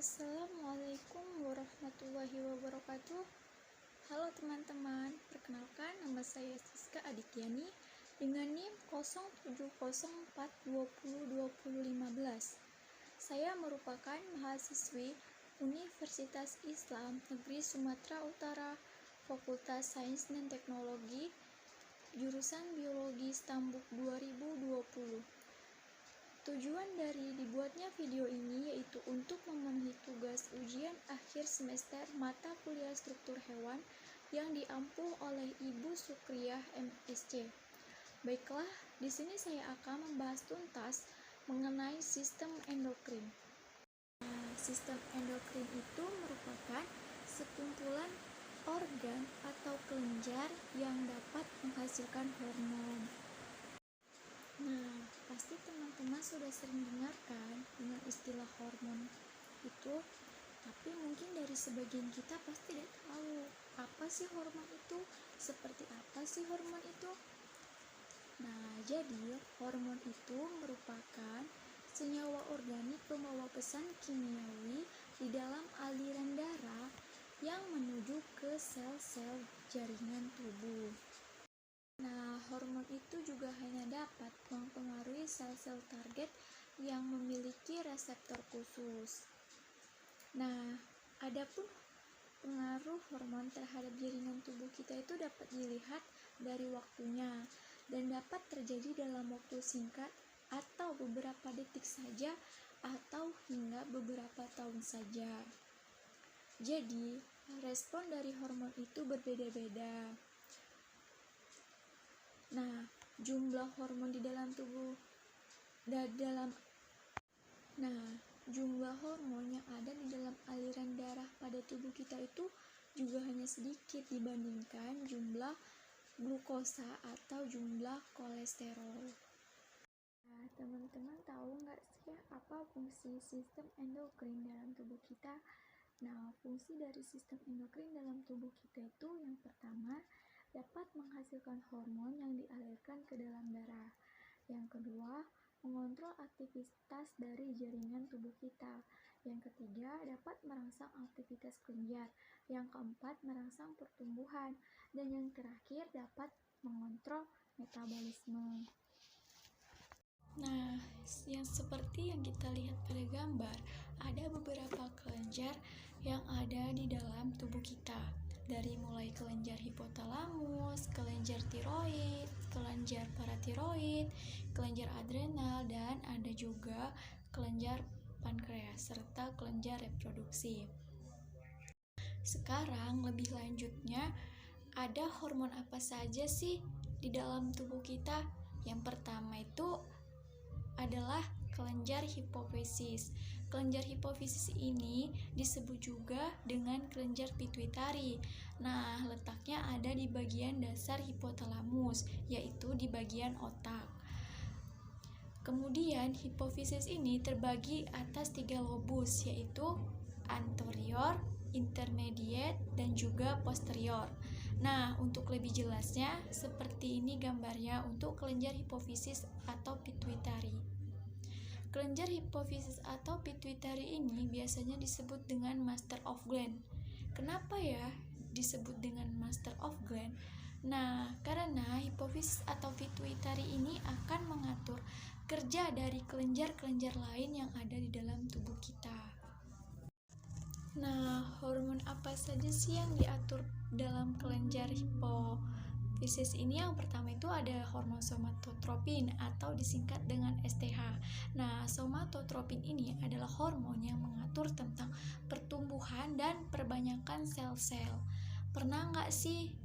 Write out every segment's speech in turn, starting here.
Assalamualaikum warahmatullahi wabarakatuh. Halo teman-teman, perkenalkan nama saya Siska Adityani dengan NIM 0704202015. Saya merupakan mahasiswi Universitas Islam Negeri Sumatera Utara, Fakultas Sains dan Teknologi, jurusan Biologi Stambuk 2020. Tujuan dari dibuatnya video ini yaitu untuk memenuhi tugas ujian akhir semester mata kuliah struktur hewan yang diampu oleh Ibu Sukriyah MSc. Baiklah, di sini saya akan membahas tuntas mengenai sistem endokrin. Sistem endokrin itu merupakan sekumpulan organ atau kelenjar yang dapat menghasilkan hormon. Nah, pasti teman-teman sudah sering dengarkan dengan istilah hormon itu, tapi mungkin dari sebagian kita pasti tidak tahu apa sih hormon itu, seperti apa sih hormon itu. Nah, jadi hormon itu merupakan senyawa organik pembawa pesan kimiawi di dalam aliran darah yang menuju ke sel-sel jaringan tubuh. Nah, hormon itu juga hanya dapat mempengaruhi sel-sel target yang memiliki reseptor khusus. Nah, adapun pengaruh hormon terhadap jaringan tubuh kita itu dapat dilihat dari waktunya dan dapat terjadi dalam waktu singkat atau beberapa detik saja atau hingga beberapa tahun saja. Jadi, respon dari hormon itu berbeda-beda. Nah, jumlah hormon di dalam tubuh jumlah hormon yang ada di dalam aliran darah pada tubuh kita itu juga hanya sedikit dibandingkan jumlah glukosa atau jumlah kolesterol. Nah, teman-teman tahu nggak sih apa fungsi sistem endokrin dalam tubuh kita? Nah, fungsi dari sistem endokrin dalam tubuh kita itu yang pertama, dapat menghasilkan hormon yang dialirkan ke dalam darah. Yang kedua, mengontrol aktivitas dari jaringan tubuh kita. Yang ketiga, dapat merangsang aktivitas kelenjar. Yang keempat, merangsang pertumbuhan. Dan yang terakhir, dapat mengontrol metabolisme. Nah, yang seperti yang kita lihat pada gambar, ada beberapa kelenjar yang ada di dalam tubuh kita. Dari mulai kelenjar hipotalamus, kelenjar tiroid, kelenjar paratiroid, kelenjar adrenal, dan ada juga kelenjar pankreas serta kelenjar reproduksi. Sekarang lebih lanjutnya, ada hormon apa saja sih di dalam tubuh kita? Yang pertama itu adalah kelenjar hipofisis. Kelenjar hipofisis ini disebut juga dengan kelenjar pituitari. Nah, letaknya ada di bagian dasar hipotalamus, yaitu di bagian otak. Kemudian hipofisis ini terbagi atas 3 lobus, yaitu anterior, intermediate, dan juga posterior. Nah, untuk lebih jelasnya, seperti ini gambarnya untuk kelenjar hipofisis atau pituitari. Kelenjar hipofisis atau pituitari ini biasanya disebut dengan master of gland. Kenapa ya disebut dengan master of gland? Nah, karena hipofisis atau pituitari ini akan mengatur kerja dari kelenjar-kelenjar lain yang ada di dalam tubuh kita. Nah, hormon apa saja sih yang diatur dalam kelenjar hipofisis ini? Yang pertama itu ada hormon somatotropin atau disingkat dengan STH. Nah, somatotropin ini adalah hormon yang mengatur tentang pertumbuhan dan perbanyakan sel-sel. Pernah nggak sih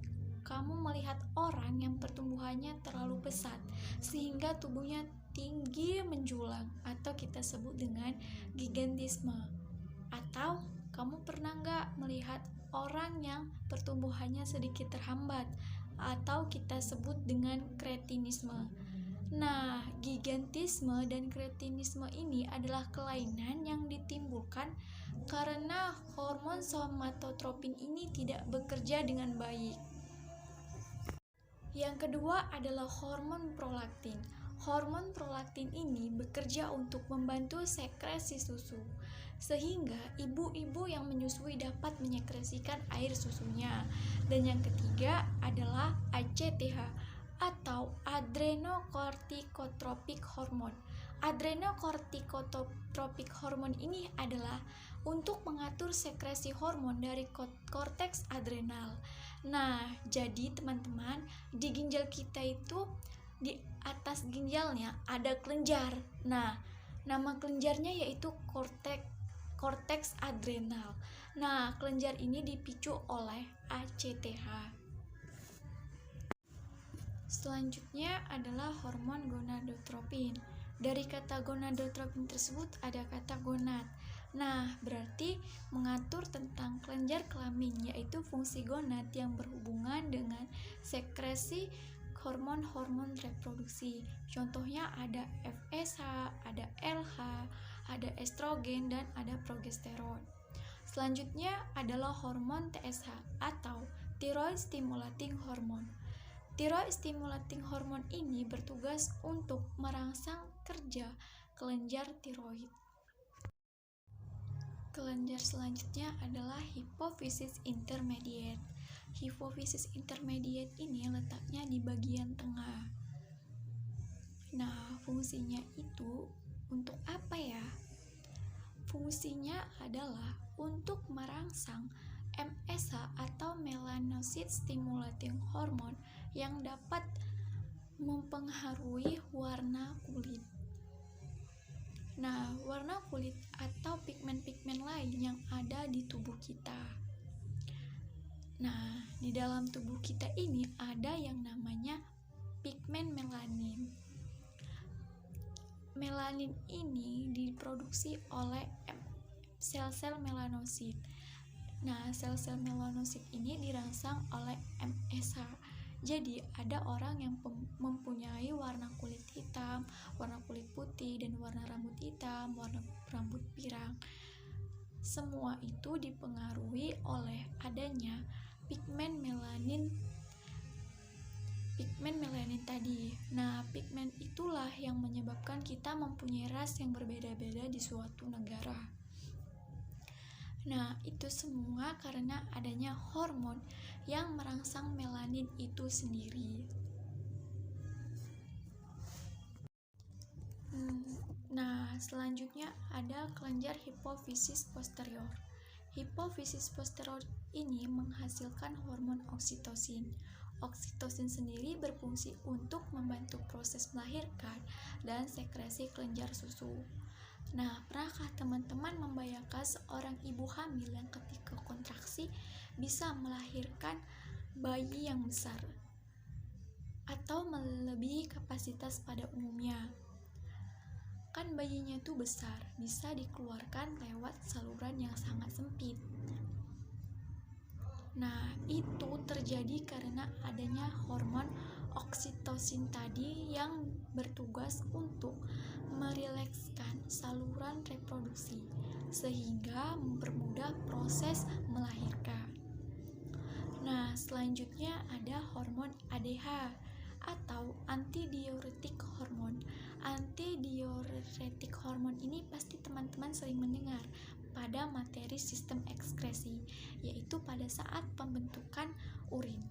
kamu melihat orang yang pertumbuhannya terlalu pesat sehingga tubuhnya tinggi menjulang atau kita sebut dengan gigantisme? Atau kamu pernah nggak melihat orang yang pertumbuhannya sedikit terhambat atau kita sebut dengan kretinisme? Nah, gigantisme dan kretinisme ini adalah kelainan yang ditimbulkan karena hormon somatotropin ini tidak bekerja dengan baik. Yang kedua adalah hormon prolaktin. Hormon prolaktin ini bekerja untuk membantu sekresi susu, sehingga ibu-ibu yang menyusui dapat menyekresikan air susunya. Dan yang ketiga adalah ACTH atau adrenocorticotropic hormone. Adrenocorticotropic hormone ini adalah untuk mengatur sekresi hormon dari korteks adrenal. Nah, jadi teman-teman, di ginjal kita itu di atas ginjalnya ada kelenjar. Nah, nama kelenjarnya yaitu korteks adrenal. Nah, kelenjar ini dipicu oleh ACTH. Selanjutnya adalah hormon gonadotropin. Dari kata gonadotropin tersebut ada kata gonad. Nah, berarti mengatur tentang kelenjar kelamin, yaitu fungsi gonad yang berhubungan dengan sekresi hormon-hormon reproduksi. Contohnya ada FSH, ada LH, ada estrogen, dan ada progesteron. Selanjutnya adalah hormon TSH atau thyroid stimulating hormone. Thyroid stimulating hormone ini bertugas untuk merangsang kerja kelenjar tiroid. Kelenjar selanjutnya adalah hipofisis intermediate. Hipofisis intermediate ini letaknya di bagian tengah. Nah, fungsinya itu untuk apa ya? Fungsinya adalah untuk merangsang MSH atau melanocyte stimulating hormone yang dapat mempengaruhi warna kulit. Nah, warna kulit atau pigmen-pigmen lain yang ada di tubuh kita. Nah, di dalam tubuh kita ini ada yang namanya pigmen melanin. Melanin ini diproduksi oleh sel-sel melanosit. Nah, sel-sel melanosit ini dirangsang oleh MSH. Jadi, ada orang yang mempunyai warna kulit hitam, warna kulit putih, dan warna rambut hitam, warna rambut pirang. Semua itu dipengaruhi oleh adanya pigmen melanin tadi. Nah, pigmen itulah yang menyebabkan kita mempunyai ras yang berbeda-beda di suatu negara. Nah, itu semua karena adanya hormon yang merangsang melanin itu sendiri. Nah, selanjutnya ada kelenjar hipofisis posterior. Hipofisis posterior ini menghasilkan hormon oksitosin. Oksitosin sendiri berfungsi untuk membantu proses melahirkan dan sekresi kelenjar susu. Nah, pernahkah teman-teman membayangkan seorang ibu hamil yang ketika kontraksi bisa melahirkan bayi yang besar atau melebihi kapasitas pada umumnya? Kan bayinya itu besar, bisa dikeluarkan lewat saluran yang sangat sempit. Nah, itu terjadi karena adanya hormon oksitosin tadi yang bertugas untuk merilekskan saluran reproduksi sehingga mempermudah proses melahirkan. Nah, selanjutnya ada hormon ADH atau antidiuretik hormon. Antidiuretik hormon ini pasti teman-teman sering mendengar pada materi sistem ekskresi, yaitu pada saat pembentukan urin.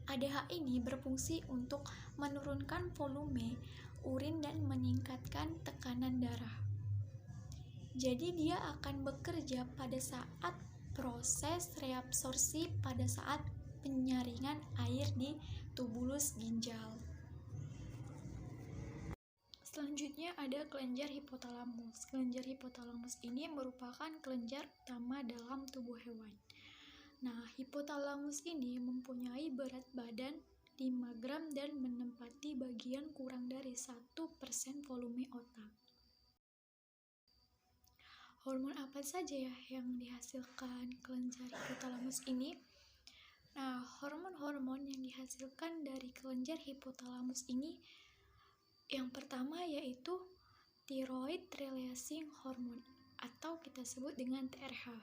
ADH ini berfungsi untuk menurunkan volume urin dan meningkatkan tekanan darah. Jadi dia akan bekerja pada saat proses reabsorpsi pada saat penyaringan air di tubulus ginjal. Selanjutnya ada kelenjar hipotalamus. Kelenjar hipotalamus ini merupakan kelenjar utama dalam tubuh hewan. Nah, hipotalamus ini mempunyai berat badan 5 gram dan menempati bagian kurang dari 1% volume otak. Hormon apa saja ya yang dihasilkan kelenjar hipotalamus ini? Nah, hormon-hormon yang dihasilkan dari kelenjar hipotalamus ini yang pertama yaitu thyroid releasing hormone atau kita sebut dengan TRH.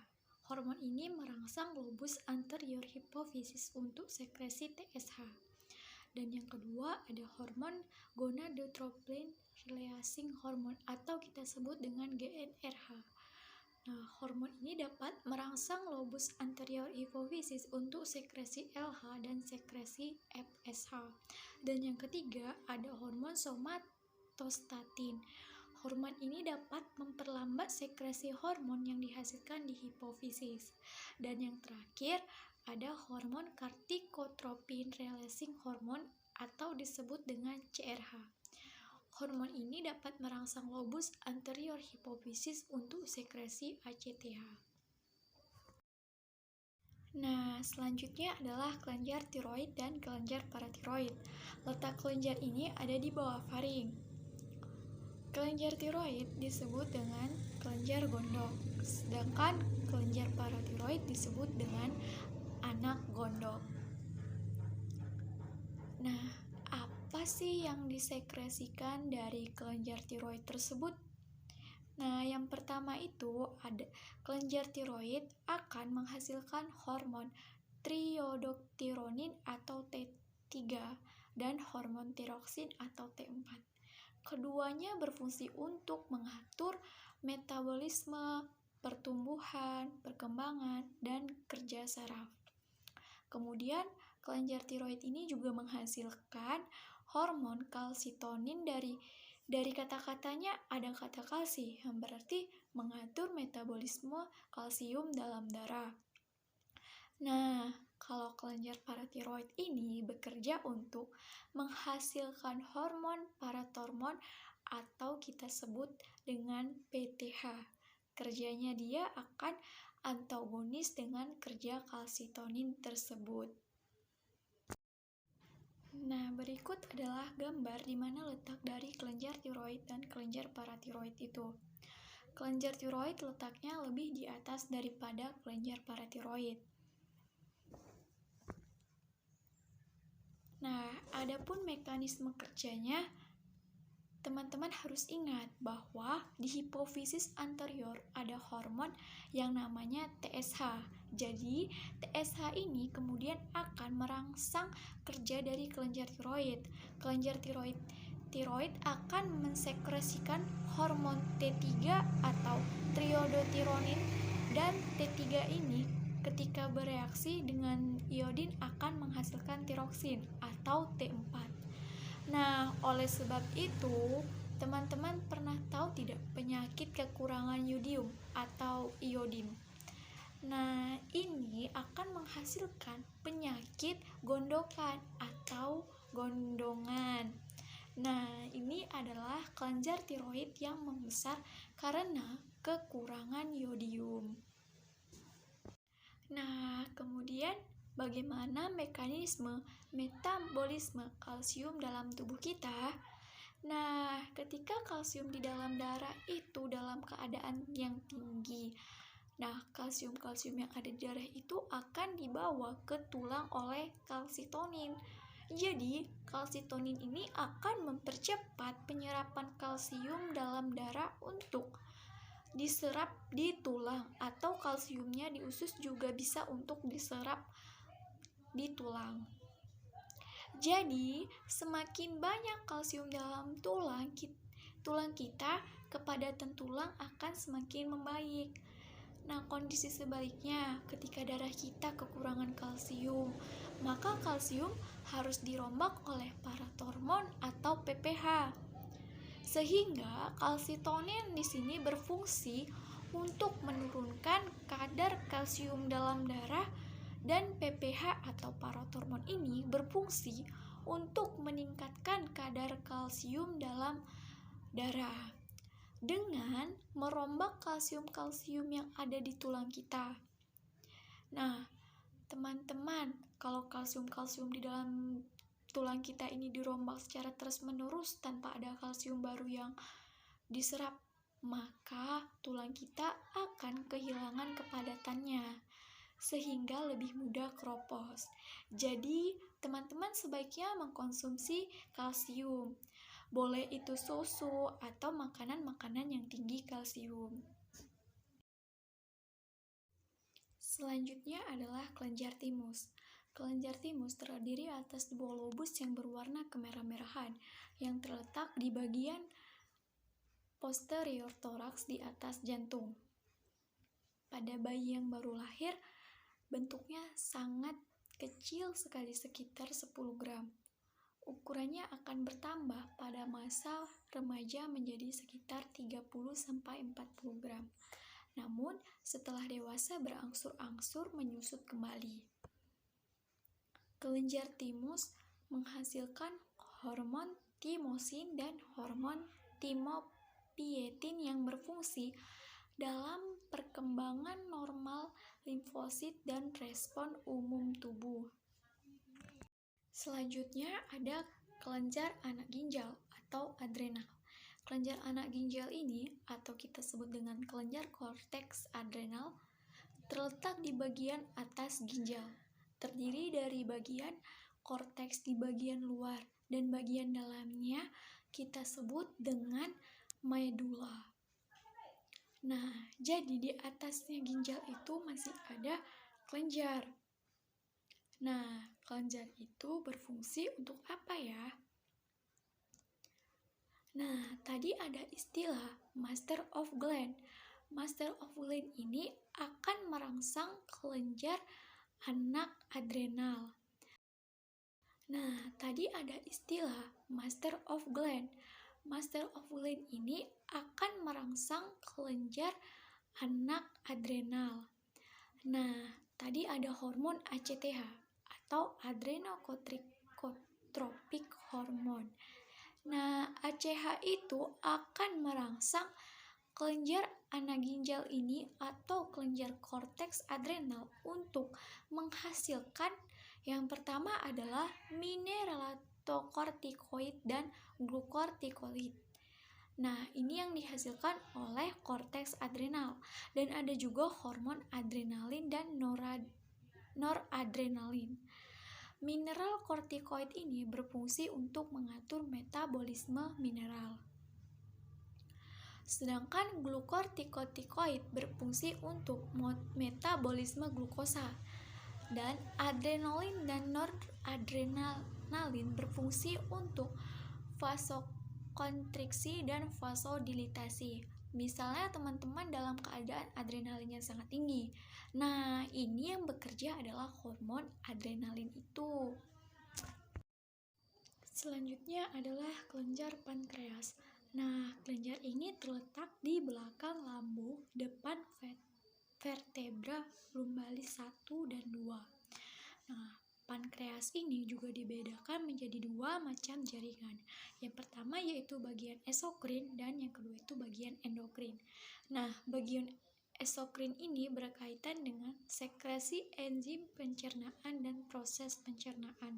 Hormon ini merangsang lobus anterior hipofisis untuk sekresi TSH. Dan yang kedua ada hormon gonadotropin releasing hormone atau kita sebut dengan GnRH. Nah, hormon ini dapat merangsang lobus anterior hipofisis untuk sekresi LH dan sekresi FSH. Dan yang ketiga ada hormon somatostatin. Hormon ini dapat memperlambat sekresi hormon yang dihasilkan di hipofisis. Dan yang terakhir ada hormon kortikotropin releasing hormone atau disebut dengan CRH. Hormon ini dapat merangsang lobus anterior hipofisis untuk sekresi ACTH. Nah, selanjutnya adalah kelenjar tiroid dan kelenjar paratiroid. Letak kelenjar ini ada di bawah faring. Kelenjar tiroid disebut dengan kelenjar gondok, sedangkan kelenjar paratiroid disebut dengan anak gondok. Nah, apa sih yang disekresikan dari kelenjar tiroid tersebut? Nah, yang pertama itu ada kelenjar tiroid akan menghasilkan hormon triiodothyronin atau T3 dan hormon tiroksin atau T4. Keduanya berfungsi untuk mengatur metabolisme, pertumbuhan, perkembangan, dan kerja saraf. Kemudian, kelenjar tiroid ini juga menghasilkan hormon kalsitonin dari kata-katanya ada kata kalsi yang berarti mengatur metabolisme kalsium dalam darah. Nah, kalau kelenjar paratiroid ini bekerja untuk menghasilkan hormon paratormon atau kita sebut dengan PTH. Kerjanya dia akan antagonis dengan kerja kalsitonin tersebut. Nah, berikut adalah gambar di mana letak dari kelenjar tiroid dan kelenjar paratiroid itu. Kelenjar tiroid letaknya lebih di atas daripada kelenjar paratiroid. Nah, adapun mekanisme kerjanya, teman-teman harus ingat bahwa di hipofisis anterior ada hormon yang namanya TSH. Jadi, TSH ini kemudian akan merangsang kerja dari kelenjar tiroid. Kelenjar tiroid akan mensekresikan hormon T3 atau triiodothyronin, dan T3 ini ketika bereaksi dengan iodin akan menghasilkan tiroksin atau T4. Nah, oleh sebab itu, teman-teman pernah tahu tidak penyakit kekurangan yodium atau iodin? Nah, ini akan menghasilkan penyakit gondokan atau gondongan. Nah, ini adalah kelenjar tiroid yang membesar karena kekurangan yodium. Nah, kemudian bagaimana mekanisme metabolisme kalsium dalam tubuh kita? Nah, ketika kalsium di dalam darah itu dalam keadaan yang tinggi, nah, kalsium-kalsium yang ada di darah itu akan dibawa ke tulang oleh kalsitonin. Jadi, kalsitonin ini akan mempercepat penyerapan kalsium dalam darah untuk diserap di tulang, atau kalsiumnya di usus juga bisa untuk diserap di tulang. Jadi, semakin banyak kalsium dalam tulang kita, kepadatan tulang akan semakin membaik. Nah, kondisi sebaliknya, ketika darah kita kekurangan kalsium, maka kalsium harus dirombak oleh paratormon atau PPH. Sehingga kalsitonin di sini berfungsi untuk menurunkan kadar kalsium dalam darah, dan PPH atau paratormon ini berfungsi untuk meningkatkan kadar kalsium dalam darah dengan merombak kalsium-kalsium yang ada di tulang kita. Nah, teman-teman, kalau kalsium-kalsium di dalam tulang kita ini dirombak secara terus-menerus tanpa ada kalsium baru yang diserap, maka tulang kita akan kehilangan kepadatannya sehingga lebih mudah keropos. Jadi, teman-teman sebaiknya mengkonsumsi kalsium. Boleh itu susu atau makanan-makanan yang tinggi kalsium. Selanjutnya adalah kelenjar timus. Kelenjar timus terdiri atas dua lobus yang berwarna kemerah-merahan yang terletak di bagian posterior toraks di atas jantung. Pada bayi yang baru lahir, bentuknya sangat kecil sekali, sekitar 10 gram. Ukurannya akan bertambah pada masa remaja menjadi sekitar 30-40 gram. Namun, setelah dewasa berangsur-angsur menyusut kembali. Kelenjar timus menghasilkan hormon timosin dan hormon timopietin yang berfungsi dalam perkembangan normal limfosit dan respon umum tubuh. Selanjutnya ada kelenjar anak ginjal atau adrenal. Kelenjar anak ginjal ini, atau kita sebut dengan kelenjar korteks adrenal, terletak di bagian atas ginjal. Terdiri dari bagian korteks di bagian luar dan bagian dalamnya kita sebut dengan medula. Nah, jadi di atasnya ginjal itu masih ada kelenjar. Nah, kelenjar itu berfungsi untuk apa ya? Nah, tadi ada istilah Master of Gland. Master of Gland ini akan merangsang kelenjar anak adrenal. Nah, tadi ada istilah Master of Gland. Master of Gland ini akan merangsang kelenjar anak adrenal. Nah, tadi ada hormon ACTH atau adrenocorticotropic hormone. Nah, ACH itu akan merangsang kelenjar anak ginjal ini atau kelenjar korteks adrenal untuk menghasilkan yang pertama adalah mineralokortikoid dan glukortikoid. Nah, ini yang dihasilkan oleh korteks adrenal, dan ada juga hormon adrenalin dan noradrenalin. Mineral kortikoid ini berfungsi untuk mengatur metabolisme mineral. Sedangkan glukortikoid berfungsi untuk metabolisme glukosa. Dan adrenalin dan noradrenalin berfungsi untuk vasokonstriksi dan vasodilitasi. Misalnya teman-teman dalam keadaan adrenalinnya sangat tinggi. Nah, ini yang bekerja adalah hormon adrenalin itu. Selanjutnya adalah kelenjar pankreas. Nah, kelenjar ini terletak di belakang lambung depan vertebra lumbalis 1 dan 2. Nah, pankreas ini juga dibedakan menjadi dua macam jaringan. Yang pertama yaitu bagian eksokrin dan yang kedua itu bagian endokrin. Nah, bagian eksokrin ini berkaitan dengan sekresi enzim pencernaan dan proses pencernaan.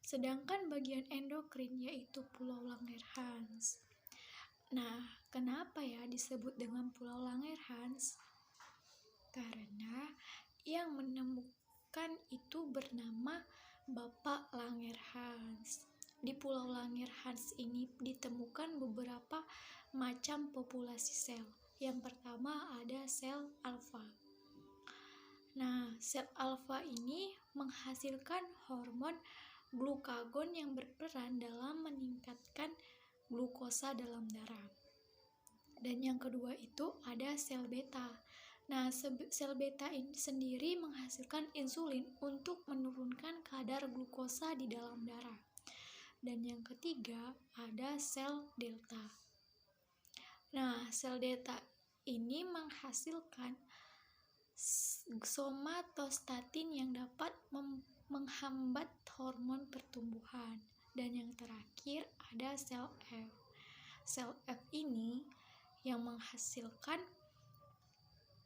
Sedangkan bagian endokrin yaitu pulau Langerhans. Nah, kenapa ya disebut dengan pulau Langerhans? Karena yang menemukan itu bernama Bapak Langerhans. Di pulau Langerhans ini ditemukan beberapa macam populasi sel. Yang pertama ada sel alfa. Nah, sel alfa ini menghasilkan hormon glukagon yang berperan dalam meningkatkan glukosa dalam darah. Dan yang kedua itu ada sel beta. Nah, sel beta ini sendiri menghasilkan insulin untuk menurunkan kadar glukosa di dalam darah. Dan yang ketiga ada sel delta. Nah, sel delta ini menghasilkan somatostatin yang dapat menghambat hormon pertumbuhan. Dan yang terakhir ada sel F. Sel F ini yang menghasilkan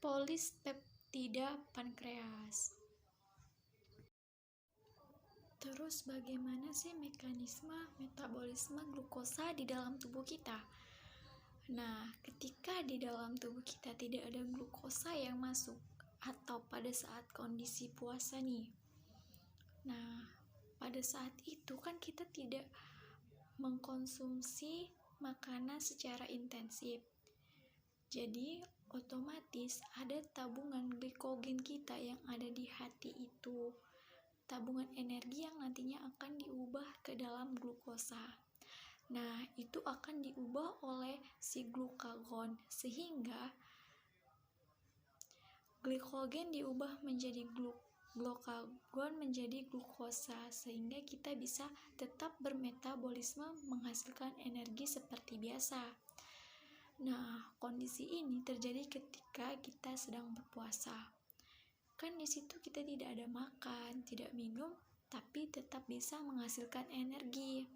polispeptida pankreas. Terus bagaimana sih mekanisme metabolisme glukosa di dalam tubuh kita? Nah, ketika di dalam tubuh kita tidak ada glukosa yang masuk atau pada saat kondisi puasa nih. Nah, pada saat itu kan kita tidak mengkonsumsi makanan secara intensif. Jadi otomatis ada tabungan glikogen kita yang ada di hati itu. tabungan energi yang nantinya akan diubah ke dalam glukosa. Nah, itu akan diubah oleh si glukagon, sehingga glikogen diubah menjadi glukagon menjadi glukosa, sehingga kita bisa tetap bermetabolisme menghasilkan energi seperti biasa. Nah, kondisi ini terjadi ketika kita sedang berpuasa. Kan di situ kita tidak ada makan, tidak minum, tapi tetap bisa menghasilkan energi.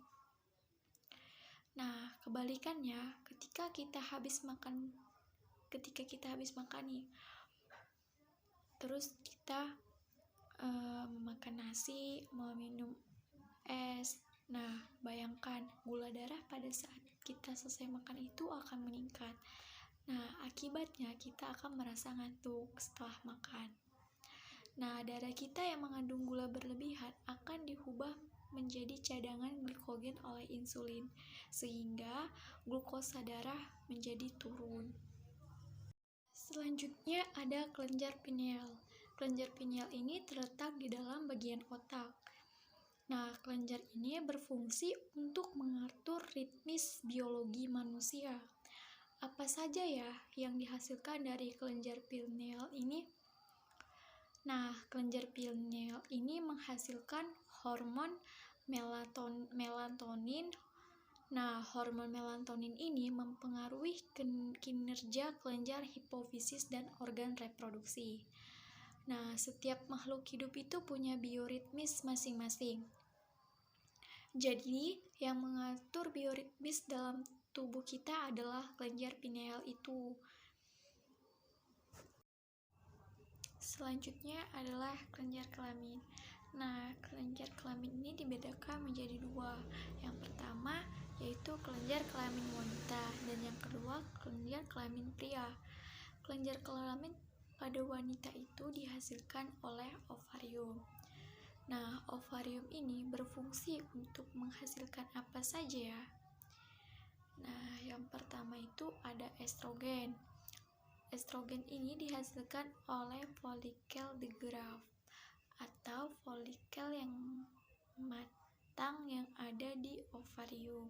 Nah, kebalikannya, ketika kita habis makan nih, terus kita makan nasi, mau minum es. Nah, bayangkan gula darah pada saat kita selesai makan itu akan meningkat. Nah, akibatnya kita akan merasa ngantuk setelah makan. Nah, darah kita yang mengandung gula berlebihan akan diubah menjadi cadangan glikogen oleh insulin, sehingga glukosa darah menjadi turun. Selanjutnya ada kelenjar pineal. Kelenjar pineal ini terletak di dalam bagian otak. Nah, kelenjar ini berfungsi untuk mengatur ritmis biologi manusia. Apa saja ya yang dihasilkan dari kelenjar pineal ini? Nah, kelenjar pineal ini menghasilkan hormon melatonin. Nah, hormon melatonin ini mempengaruhi kinerja kelenjar hipofisis dan organ reproduksi. Nah, setiap makhluk hidup itu punya bioritmis masing-masing. Jadi, yang mengatur bioritmis dalam tubuh kita adalah kelenjar pineal itu. Selanjutnya adalah kelenjar kelamin. Nah, kelenjar kelamin ini dibedakan menjadi dua. Yang pertama yaitu kelenjar kelamin wanita, dan yang kedua kelenjar kelamin pria. Kelenjar kelamin pada wanita itu dihasilkan oleh ovarium. Nah, ovarium ini berfungsi untuk menghasilkan apa saja ya? Nah, yang pertama itu ada estrogen. Estrogen ini dihasilkan oleh folikel de Graaff atau folikel yang matang yang ada di ovarium.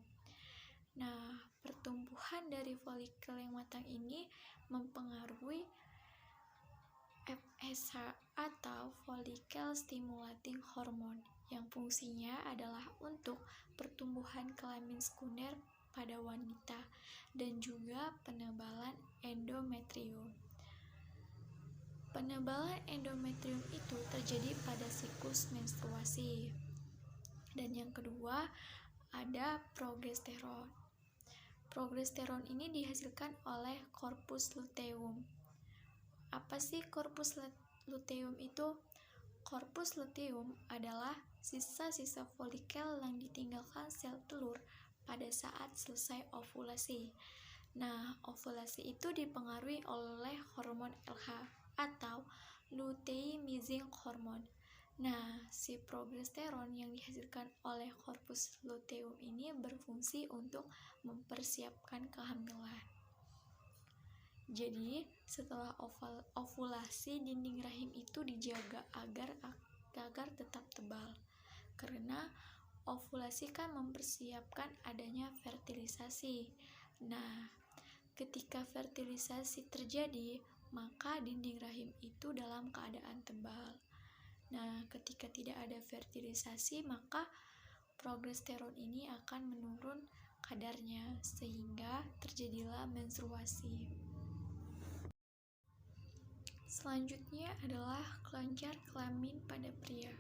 Nah, pertumbuhan dari folikel yang matang ini mempengaruhi FSH atau follicle stimulating hormone, yang fungsinya adalah untuk pertumbuhan kelamin sekunder pada wanita dan juga penebalan endometrium. Penebalan endometrium itu terjadi pada siklus menstruasi. Dan yang kedua ada progesteron. Progesteron ini dihasilkan oleh corpus luteum. Apa sih corpus luteum itu? Corpus luteum adalah sisa-sisa folikel yang ditinggalkan sel telur pada saat selesai ovulasi. Nah, ovulasi itu dipengaruhi oleh hormon LH atau luteinizing hormone. Nah, si progesteron yang dihasilkan oleh corpus luteum ini berfungsi untuk mempersiapkan kehamilan. Jadi, setelah ovulasi, dinding rahim itu dijaga agar tetap tebal. Karena ovulasi kan mempersiapkan adanya fertilisasi. Nah, ketika fertilisasi terjadi, maka dinding rahim itu dalam keadaan tebal. Nah, ketika tidak ada fertilisasi, maka progesteron ini akan menurun kadarnya, sehingga terjadilah menstruasi. Selanjutnya adalah kelenjar kelamin pada pria.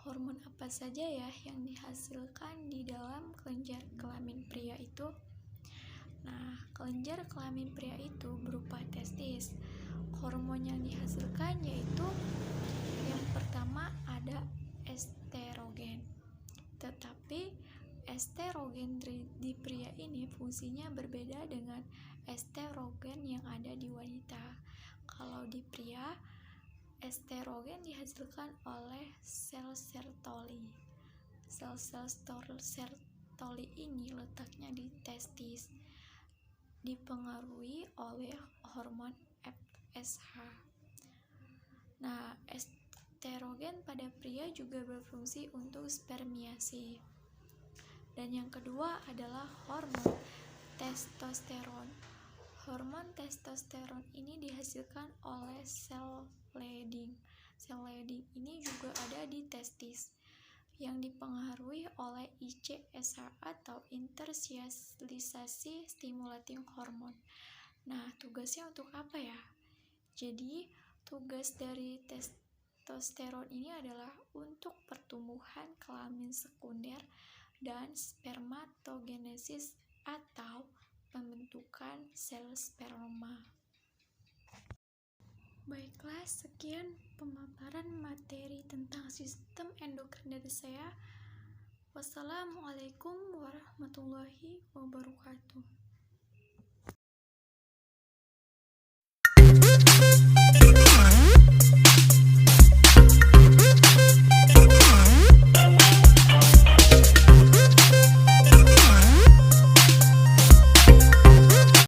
Hormon apa saja ya yang dihasilkan di dalam kelenjar kelamin pria itu? Nah, kelenjar kelamin pria itu berupa testis. Hormon yang dihasilkan yaitu yang pertama ada estrogen. Tetapi estrogen di pria ini fungsinya berbeda dengan estrogen yang ada di wanita. Kalau di pria, estrogen dihasilkan oleh sel Sertoli. Sel-sel Sertoli ini letaknya di testis, dipengaruhi oleh hormon FSH. Nah, Estrogen pada pria juga berfungsi untuk spermiasi. Dan yang kedua adalah hormon testosteron. Hormon testosteron ini dihasilkan oleh sel Leydig. Sel Leydig ini juga ada di testis, yang dipengaruhi oleh ICSH atau intersialisasi stimulating hormone. Nah, tugasnya untuk apa ya? Jadi, tugas dari testosteron ini adalah untuk pertumbuhan kelamin sekunder dan spermatogenesis atau pembentukan sel sperma. Baiklah, sekian pemaparan materi tentang sistem endokrin dari saya. Wassalamualaikum warahmatullahi wabarakatuh.